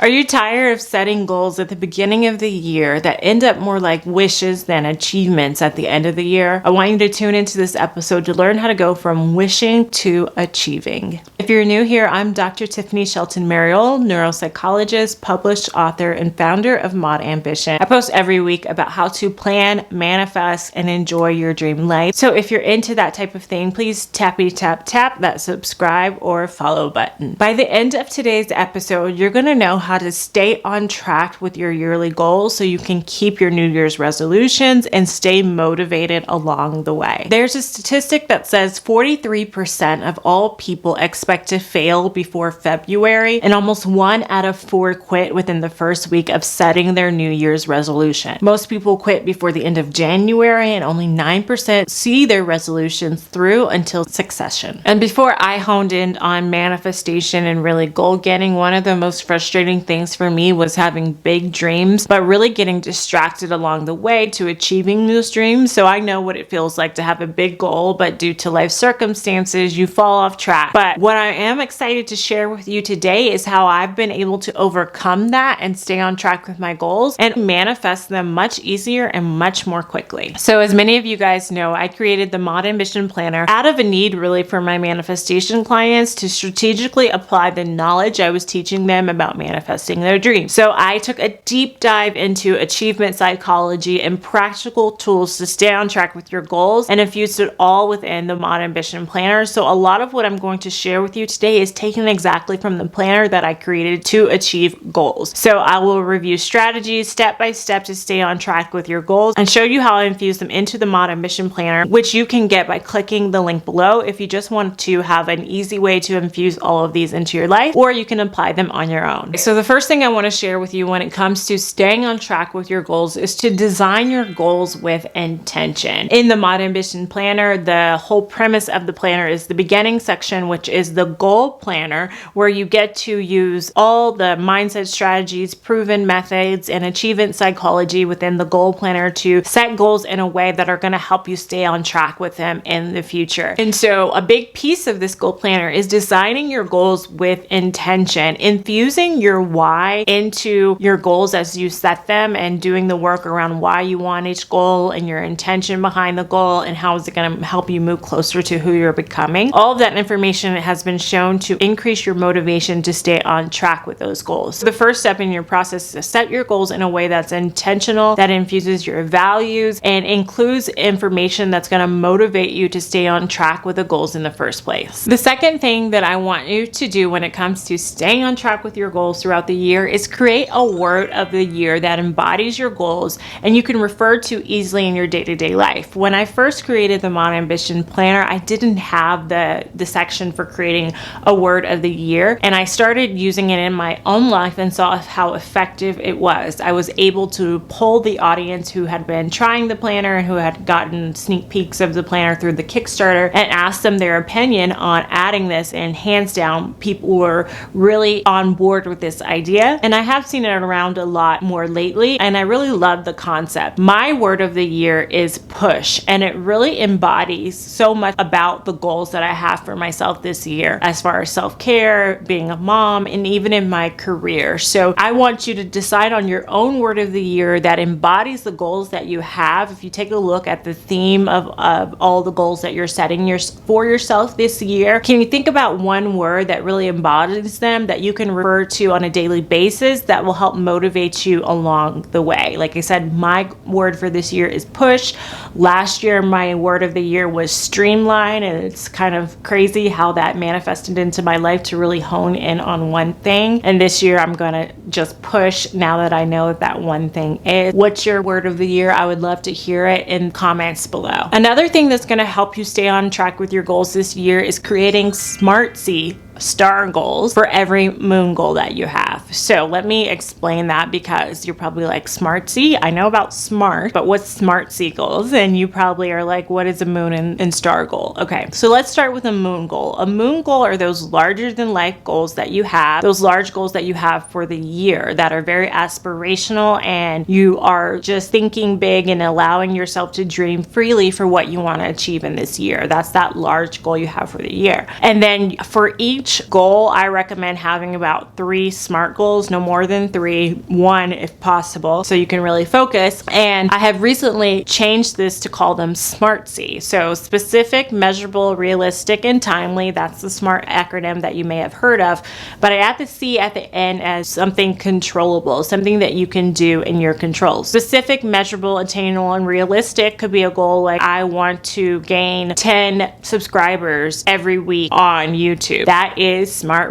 Are you tired of setting goals at the beginning of the year that end up more like wishes than achievements at the end of the year? I want you to tune into this episode to learn how to go from wishing to achieving. If you're new here, I'm Dr. Tiffany Shelton Mariol, neuropsychologist, published author, and founder of Mod Ambition. I post every week about how to plan, manifest, and enjoy your dream life. So if you're into that type of thing, please tap that subscribe or follow button. By the end of today's episode, you're going to know how to stay on track with your yearly goals so you can keep your New Year's resolutions and stay motivated along the way. There's a statistic that says 43% of all people expect to fail before February, and almost 1 out of 4 quit within the first week of setting their New Year's resolution. Most people quit before the end of January, and only 9% see their resolutions through until succession. And before I honed in on manifestation and really goal getting, one of the most frustrating things for me was having big dreams, but really getting distracted along the way to achieving those dreams. So I know what it feels like to have a big goal, but due to life circumstances, you fall off track. But what I am excited to share with you today is how I've been able to overcome that and stay on track with my goals and manifest them much easier and much more quickly. So as many of you guys know, I created the Mod Ambition Planner out of a need really for my manifestation clients to strategically apply the knowledge I was teaching them about manifesting their dreams. So I took a deep dive into achievement psychology and practical tools to stay on track with your goals and infused it all within the Mod Ambition Planner. So a lot of what I'm going to share with you today is taken exactly from the planner that I created to achieve goals. So I will review strategies step by step to stay on track with your goals and show you how I infuse them into the Mod Ambition Planner, which you can get by clicking the link below if you just want to have an easy way to infuse all of these into your life, or you can apply them on your own. So the first thing I want to share with you when it comes to staying on track with your goals is to design your goals with intention. In the Mod Ambition Planner, the whole premise of the planner is the beginning section, which is the goal planner, where you get to use all the mindset strategies, proven methods, and achievement psychology within the goal planner to set goals in a way that are going to help you stay on track with them in the future. And so a big piece of this goal planner is designing your goals with intention, infusing your why into your goals as you set them, and doing the work around why you want each goal and your intention behind the goal and how is it going to help you move closer to who you're becoming. All of that information has been shown to increase your motivation to stay on track with those goals. So the first step in your process is to set your goals in a way that's intentional, that infuses your values and includes information that's going to motivate you to stay on track with the goals in the first place. The second thing that I want you to do when it comes to staying on track with your goals throughout the year is create a word of the year that embodies your goals and you can refer to easily in your day-to-day life. When I first created the Mod Ambition Planner, I didn't have the section for creating a word of the year, and I started using it in my own life and saw how effective it was. I was able to poll the audience who had been trying the planner and who had gotten sneak peeks of the planner through the Kickstarter and ask them their opinion on adding this, and hands down, people were really on board with this idea. And I have seen it around a lot more lately, and I really love the concept. My word of the year is push, and it really embodies so much about the goals that I have for myself this year as far as self-care, being a mom, and even in my career. So I want you to decide on your own word of the year that embodies the goals that you have. If you take a look at the theme of all the goals that you're setting for yourself this year, can you think about one word that really embodies them that you can refer to on a daily basis that will help motivate you along the way? Like I said, my word for this year is push. Last year, my word of the year was streamline, and it's kind of crazy how that manifested into my life to really hone in on one thing. And this year, I'm going to just push now that I know what that one thing is. What's your word of the year? I would love to hear it in comments below. Another thing that's going to help you stay on track with your goals this year is creating SMART-C star goals for every moon goal that you have. So let me explain that, because you're probably like, SMART-C? I know about SMART, but what's SMART-C goals? And you probably are like, what is a moon and star goal? Okay, so let's start with a moon goal. A moon goal are those larger than life goals that you have, those large goals that you have for the year that are very aspirational, and you are just thinking big and allowing yourself to dream freely for what you want to achieve in this year. That's that large goal you have for the year. And then for each each goal, I recommend having about 3 SMART goals, no more than 3, 1 if possible, so you can really focus. And I have recently changed this to call them SMART-C. So specific, measurable, realistic, and timely. That's the SMART acronym that you may have heard of. But I add the C at the end as something controllable, something that you can do in your control. Specific, measurable, attainable, and realistic could be a goal like I want to gain 10 subscribers every week on YouTube. That is smart,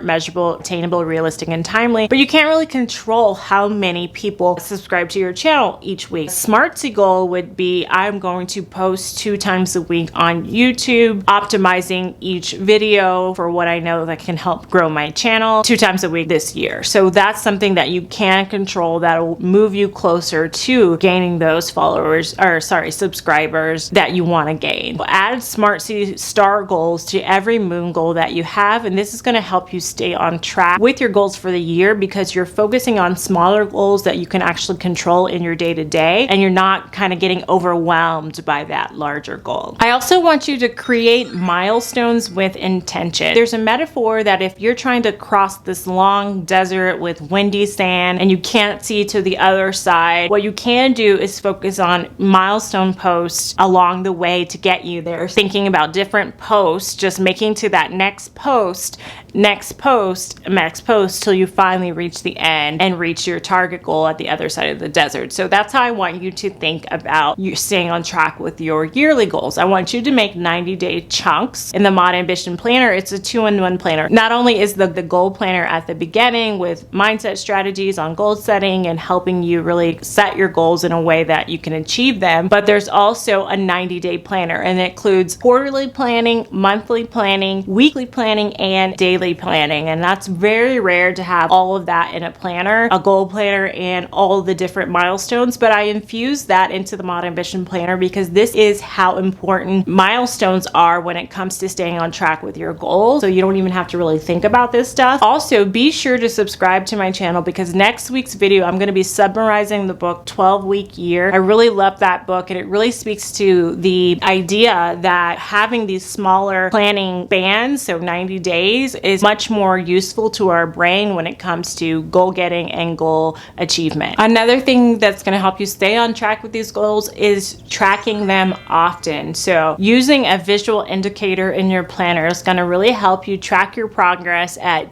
measurable, attainable, realistic, and timely. But you can't really control how many people subscribe to your channel each week. SMART-C goal would be I'm going to post 2 times a week on YouTube, optimizing each video for what I know that can help grow my channel 2 times a week this year. So that's something that you can control that will move you closer to gaining those subscribers that you want to gain. Add SMART-C STAR goals to every moon goal that you have, and this is going to help you stay on track with your goals for the year because you're focusing on smaller goals that you can actually control in your day-to-day, and you're not kind of getting overwhelmed by that larger goal. I also want you to create milestones with intention. There's a metaphor that if you're trying to cross this long desert with windy sand and you can't see to the other side, what you can do is focus on milestone posts along the way to get you there. Thinking about different posts, just making to that next post till you finally reach the end and reach your target goal at the other side of the desert. So that's how I want you to think about you staying on track with your yearly goals. I want you to make 90-day chunks. In the Mod Ambition Planner, it's a 2-in-1 planner. Not only is the goal planner at the beginning with mindset strategies on goal setting and helping you really set your goals in a way that you can achieve them, but there's also a 90-day planner, and it includes quarterly planning, monthly planning, weekly planning, and daily planning. And that's very rare to have all of that in a planner, a goal planner, and all the different milestones. But I infuse that into the Mod Ambition Planner because this is how important milestones are when it comes to staying on track with your goals. So you don't even have to really think about this stuff. Also, be sure to subscribe to my channel because next week's video, I'm going to be summarizing the book 12-Week Year. I really love that book, and it really speaks to the idea that having these smaller planning bands, so 90 days, is much more useful to our brain when it comes to goal getting and goal achievement. Another thing that's going to help you stay on track with these goals is tracking them often. So using a visual indicator in your planner is going to really help you track your progress at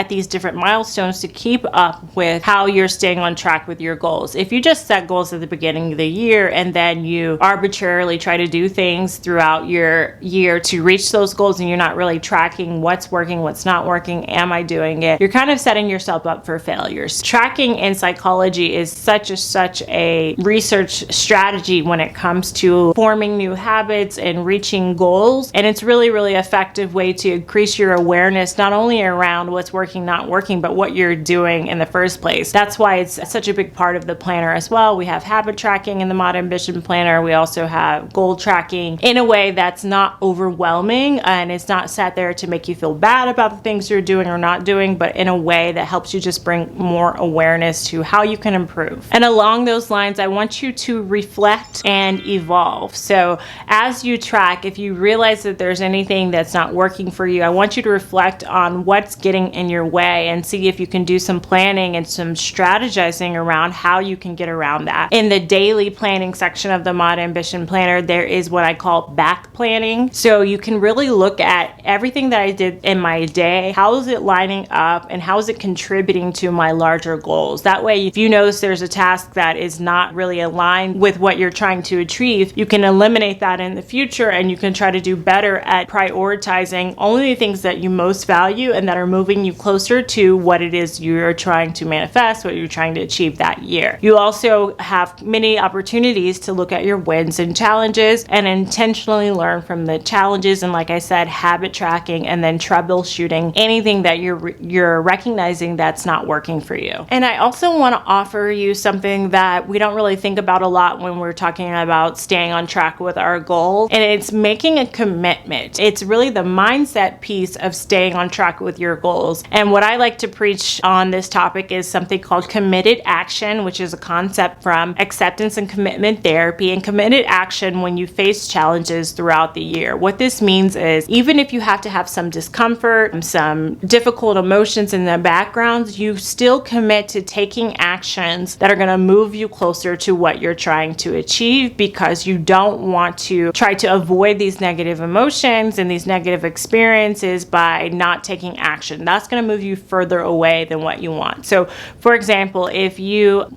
these different milestones to keep up with how you're staying on track with your goals. If you just set goals at the beginning of the year and then you arbitrarily try to do things throughout your year to reach those goals and you're not really tracking what's working, what's not working, am I doing it, you're kind of setting yourself up for failures. Tracking in psychology is such a research strategy when it comes to forming new habits and reaching goals, and it's really effective way to increase your awareness not only around what's working, not working, but what you're doing in the first place. That's why it's such a big part of the planner as well. We have habit tracking in the Mod Ambition Planner. We also have goal tracking in a way that's not overwhelming, and it's not sat there to make you feel bad about the things you're doing or not doing, but in a way that helps you just bring more awareness to how you can improve. And along those lines, I want you to reflect and evolve. So as you track, if you realize that there's anything that's not working for you, I want you to reflect on what's getting in your way and see if you can do some planning and some strategizing around how you can get around that. In the daily planning section of the Mod Ambition Planner, there is what I call back planning. So you can really look at everything that I did in my day, how is it lining up and how is it contributing to my larger goals. That way, if you notice there's a task that is not really aligned with what you're trying to achieve, you can eliminate that in the future and you can try to do better at prioritizing only the things that you most value and that are moving you closer to what it is you're trying to manifest, what you're trying to achieve that year. You also have many opportunities to look at your wins and challenges and intentionally learn from the challenges, and like I said, habit tracking and then troubleshooting anything that you're recognizing that's not working for you. And I also want to offer you something that we don't really think about a lot when we're talking about staying on track with our goals, and it's making a commitment. It's really the mindset piece of staying on track with your goals. And what I like to preach on this topic is something called committed action, which is a concept from acceptance and commitment therapy, and committed action when you face challenges throughout the year. What this means is even if you have to have some discomfort, some difficult emotions in the background, you still commit to taking actions that are going to move you closer to what you're trying to achieve, because you don't want to try to avoid these negative emotions and these negative experiences by not taking action. That's going to move you further away than what you want. So, for example, if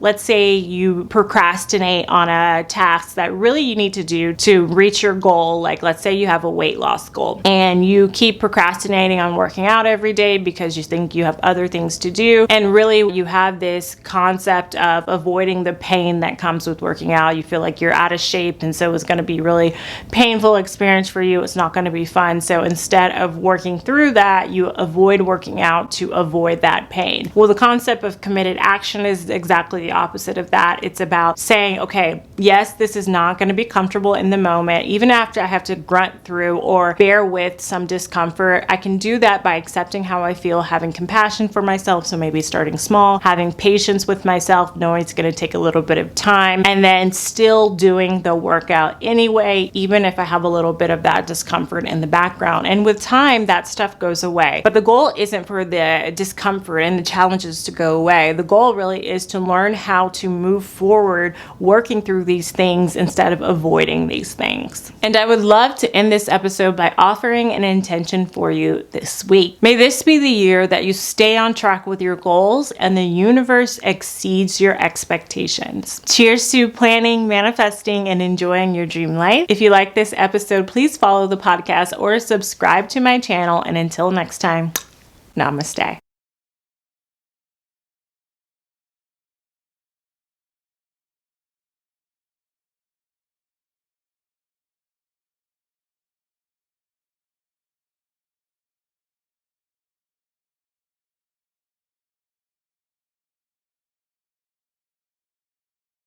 let's say you procrastinate on a task that really you need to do to reach your goal, like let's say you have a weight loss goal and you keep procrastinating on working out every day because you think you have other things to do, and really you have this concept of avoiding the pain that comes with working out. You feel like you're out of shape, and so it's going to be really painful experience for you. It's not going to be fun. So instead of working through that, you avoid working out to avoid that pain. Well, the concept of committed action is exactly the opposite of that. It's about saying, okay, yes, this is not going to be comfortable in the moment. Even after I have to grunt through or bear with some discomfort, I can do that by accepting how I feel, having compassion for myself. So maybe starting small, having patience with myself, knowing it's going to take a little bit of time, and then still doing the workout anyway, even if I have a little bit of that discomfort in the background. And with time, that stuff goes away. But the goal isn't for the discomfort and the challenges to go away. The goal really is to learn how to move forward working through these things instead of avoiding these things. And I would love to end this episode by offering an intention for you this week. May this be the year that you stay on track with your goals and the universe exceeds your expectations. Cheers to planning, manifesting, and enjoying your dream life. If you like this episode, please follow the podcast or subscribe to my channel. And until next time, namaste.